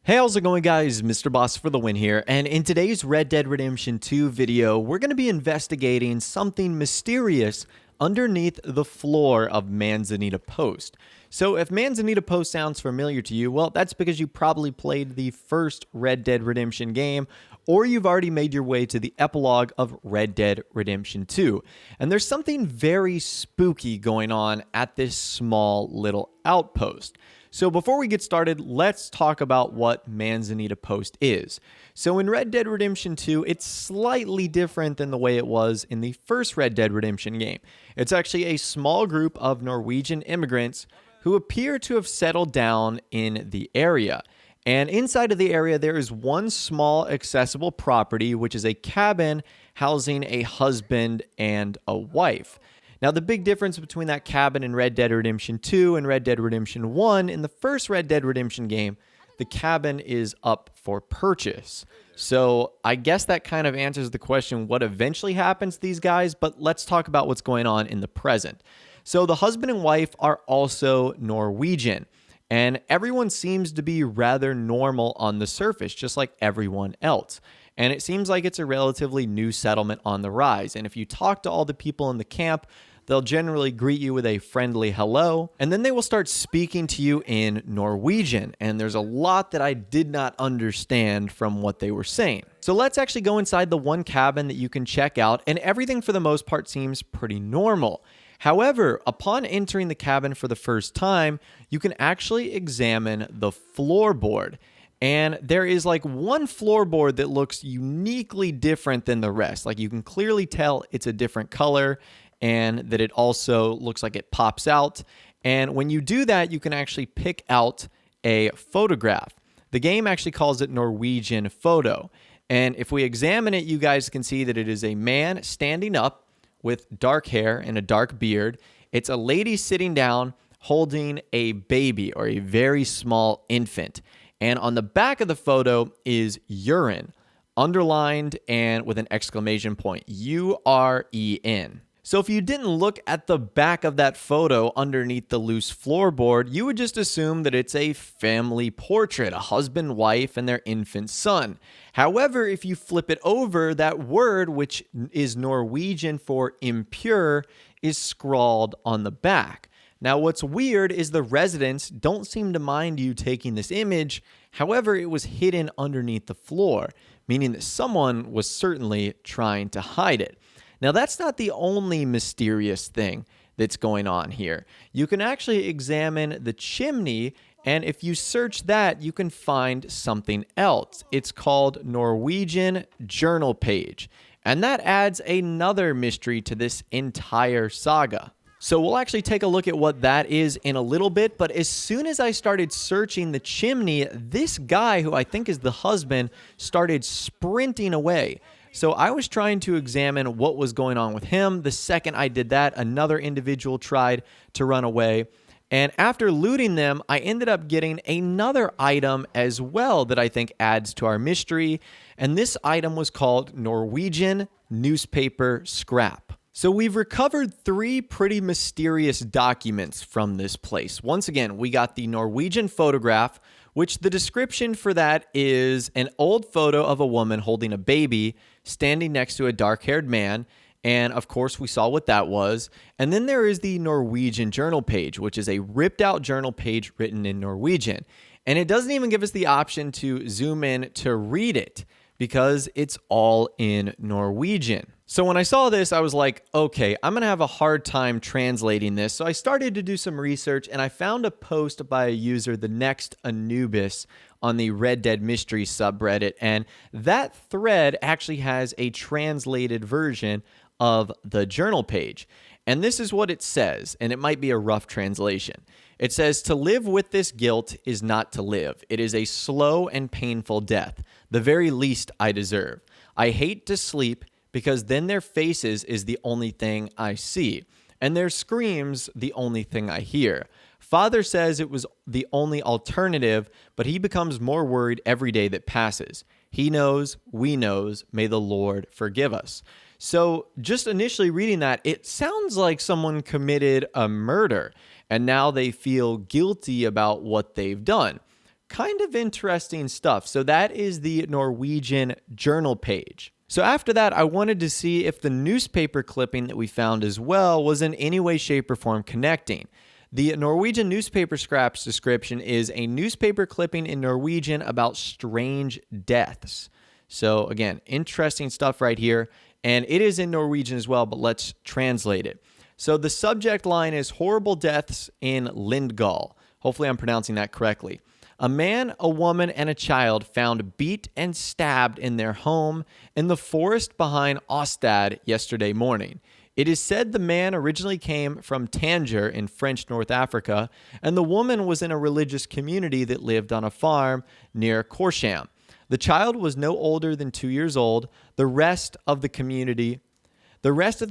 Hey, how's it going, guys? Mr. Boss for the win here, and in today's Red Dead Redemption 2 video, we're going to be investigating something mysterious underneath the floor of Manzanita Post. So if Manzanita Post sounds familiar to you, well, that's because you probably played the first Red Dead Redemption game, or you've already made your way to the epilogue of Red Dead Redemption 2. And there's something very spooky going on at this small little outpost. So before we get started, let's talk about what Manzanita Post is. So in Red Dead Redemption 2, it's slightly different than the way it was in the first Red Dead Redemption game. It's actually a small group of Norwegian immigrants who appear to have settled down in the area. And inside of the area, there is one small accessible property, which is a cabin housing a husband and a wife. Now, the big difference between that cabin in Red Dead Redemption 2 and Red Dead Redemption 1, in the first Red Dead Redemption game, the cabin is up for purchase. So I guess that kind of answers the question what eventually happens to these guys, but let's talk about what's going on in the present. So the husband and wife are also Norwegian, and everyone seems to be rather normal on the surface, just like everyone else. And it seems like it's a relatively new settlement on the rise. And if you talk to all the people in the camp, they'll generally greet you with a friendly hello, and then they will start speaking to you in Norwegian. And there's a lot that I did not understand from what they were saying. So let's actually go inside the one cabin that you can check out, and everything for the most part seems pretty normal. However, upon entering the cabin for the first time, you can actually examine the floorboard. And there is like one floorboard that looks uniquely different than the rest. Like you can clearly tell it's a different color and that it also looks like it pops out. And when you do that, you can actually pick out a photograph. The game actually calls it Norwegian photo. And if we examine it, you guys can see that it is a man standing up with dark hair and a dark beard. It's a lady sitting down holding a baby or a very small infant. And on the back of the photo is urine, underlined and with an exclamation point, U-R-E-N. So if you didn't look at the back of that photo underneath the loose floorboard, you would just assume that it's a family portrait, a husband, wife, and their infant son. However, if you flip it over, that word, which is Norwegian for impure, is scrawled on the back. Now, what's weird is the residents don't seem to mind you taking this image. However, it was hidden underneath the floor, meaning that someone was certainly trying to hide it. Now, that's not the only mysterious thing that's going on here. You can actually examine the chimney, and if you search that, you can find something else. It's called Norwegian journal page, and that adds another mystery to this entire saga. So we'll actually take a look at what that is in a little bit, but as soon as I started searching the chimney, this guy, who I think is the husband, started sprinting away. So I was trying to examine what was going on with him. The second I did that, another individual tried to run away. And after looting them, I ended up getting another item as well that I think adds to our mystery. And this item was called Norwegian newspaper scrap. So we've recovered 3 pretty mysterious documents from this place. Once again, we got the Norwegian photograph, which the description for that is an old photo of a woman holding a baby standing next to a dark-haired man. And of course, we saw what that was. And then there is the Norwegian journal page, which is a ripped out journal page written in Norwegian. And it doesn't even give us the option to zoom in to read it because it's all in Norwegian. So when I saw this, I was like, okay, I'm going to have a hard time translating this. So I started to do some research, and I found a post by a user, the Next Anubis, on the Red Dead Mystery subreddit. And that thread actually has a translated version of the journal page. And this is what it says, and it might be a rough translation. It says, "To live with this guilt is not to live. It is a slow and painful death, the very least I deserve. I hate to sleep because then their faces is the only thing I see, and their screams the only thing I hear. Father says it was the only alternative, but he becomes more worried every day that passes. He knows, we knows, may the Lord forgive us." So just initially reading that, it sounds like someone committed a murder, and now they feel guilty about what they've done. kind of interesting stuff. So that is the Norwegian journal page. So after that, I wanted to see if the newspaper clipping that we found as well was in any way, shape, or form connecting. The Norwegian newspaper scrap's description is a newspaper clipping in Norwegian about strange deaths. So again, interesting stuff right here. And it is in Norwegian as well, but let's translate it. So the subject line is horrible deaths in Lindgall. Hopefully I'm pronouncing that correctly. A man, a woman, and a child found beat and stabbed in their home in the forest behind Ostad yesterday morning. It is said the man originally came from Tanger in French North Africa, and the woman was in a religious community that lived on a farm near Korsham. The child was no older than 2 years old. The rest of the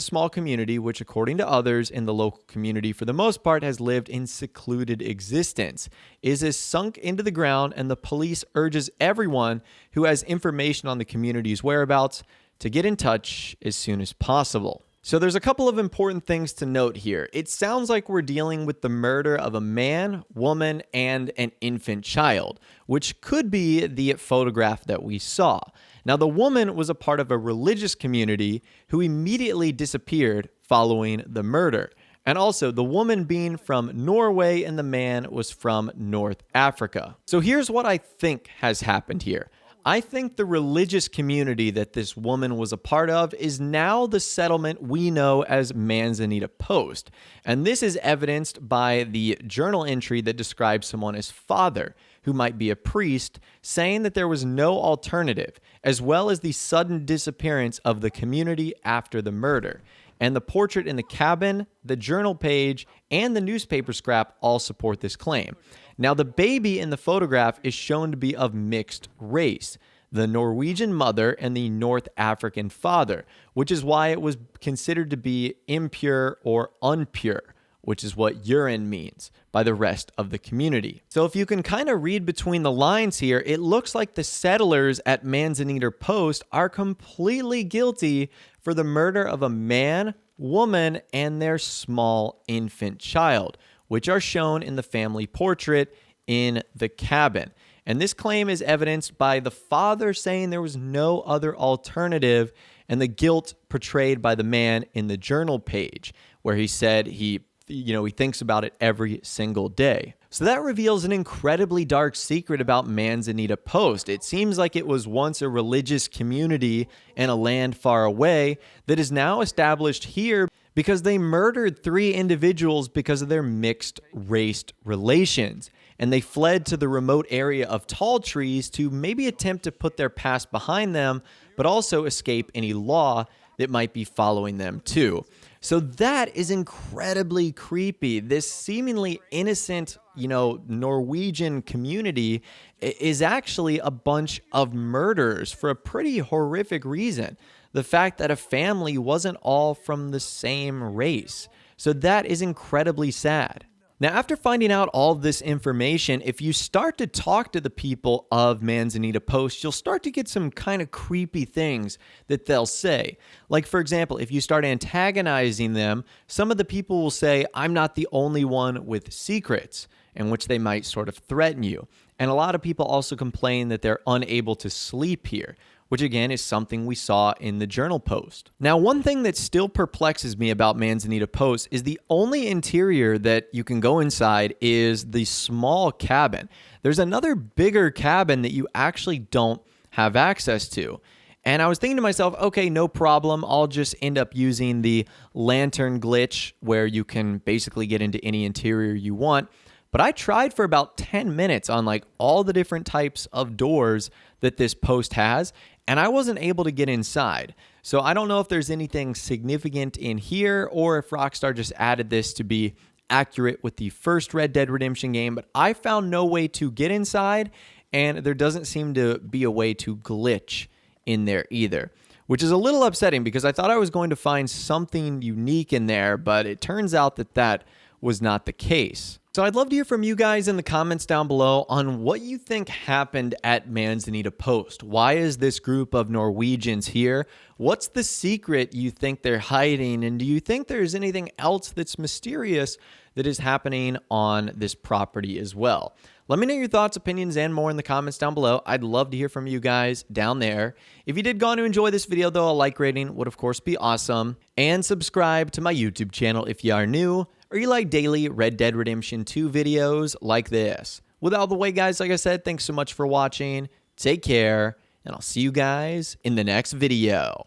small community, which according to others in the local community for the most part has lived in secluded existence, is as sunk into the ground, and the police urges everyone who has information on the community's whereabouts to get in touch as soon as possible. So there's a couple of important things to note here. It sounds like we're dealing with the murder of a man, woman, and an infant child, which could be the photograph that we saw. Now, the woman was a part of a religious community who immediately disappeared following the murder. And also, the woman being from Norway and the man was from North Africa. So here's what I think has happened here. I think the religious community that this woman was a part of is now the settlement we know as Manzanita Post. And this is evidenced by the journal entry that describes someone as father, who might be a priest, saying that there was no alternative, as well as the sudden disappearance of the community after the murder. And the portrait in the cabin, the journal page, and the newspaper scrap all support this claim. Now, the baby in the photograph is shown to be of mixed race, the Norwegian mother and the North African father, which is why it was considered to be impure or unpure, which is what urine means by the rest of the community. So if you can kind of read between the lines here, it looks like the settlers at Manzanita Post are completely guilty for the murder of a man, woman, and their small infant child, which are shown in the family portrait in the cabin. And this claim is evidenced by the father saying there was no other alternative, and the guilt portrayed by the man in the journal page, where he said he thinks about it every single day. So that reveals an incredibly dark secret about Manzanita Post. It seems like it was once a religious community in a land far away that is now established here because they murdered 3 individuals because of their mixed race relations. And they fled to the remote area of tall trees to maybe attempt to put their past behind them, but also escape any law that might be following them too. So that is incredibly creepy. This seemingly innocent, Norwegian community is actually a bunch of murderers for a pretty horrific reason. The fact that a family wasn't all from the same race. So that is incredibly sad. Now, after finding out all this information, if you start to talk to the people of Manzanita Post, you'll start to get some kind of creepy things that they'll say. Like, for example, if you start antagonizing them, some of the people will say, "I'm not the only one with secrets," in which they might sort of threaten you. And a lot of people also complain that they're unable to sleep here, which again is something we saw in the journal post. Now, one thing that still perplexes me about Manzanita Post is the only interior that you can go inside is the small cabin. There's another bigger cabin that you actually don't have access to. And I was thinking to myself, okay, no problem. I'll just end up using the lantern glitch where you can basically get into any interior you want. But I tried for about 10 minutes on all the different types of doors that this post has, and I wasn't able to get inside. So I don't know if there's anything significant in here or if Rockstar just added this to be accurate with the first Red Dead Redemption game, but I found no way to get inside, and there doesn't seem to be a way to glitch in there either, which is a little upsetting because I thought I was going to find something unique in there, but it turns out that that was not the case. So I'd love to hear from you guys in the comments down below on what you think happened at Manzanita Post. Why is this group of Norwegians here? What's the secret you think they're hiding? And do you think there's anything else that's mysterious that is happening on this property as well? Let me know your thoughts, opinions, and more in the comments down below. I'd love to hear from you guys down there. If you did go on to enjoy this video, though, a like rating would, of course, be awesome. And subscribe to my YouTube channel if you are new or you like daily Red Dead Redemption 2 videos like this. With all the way, guys, like I said, thanks so much for watching. Take care, and I'll see you guys in the next video.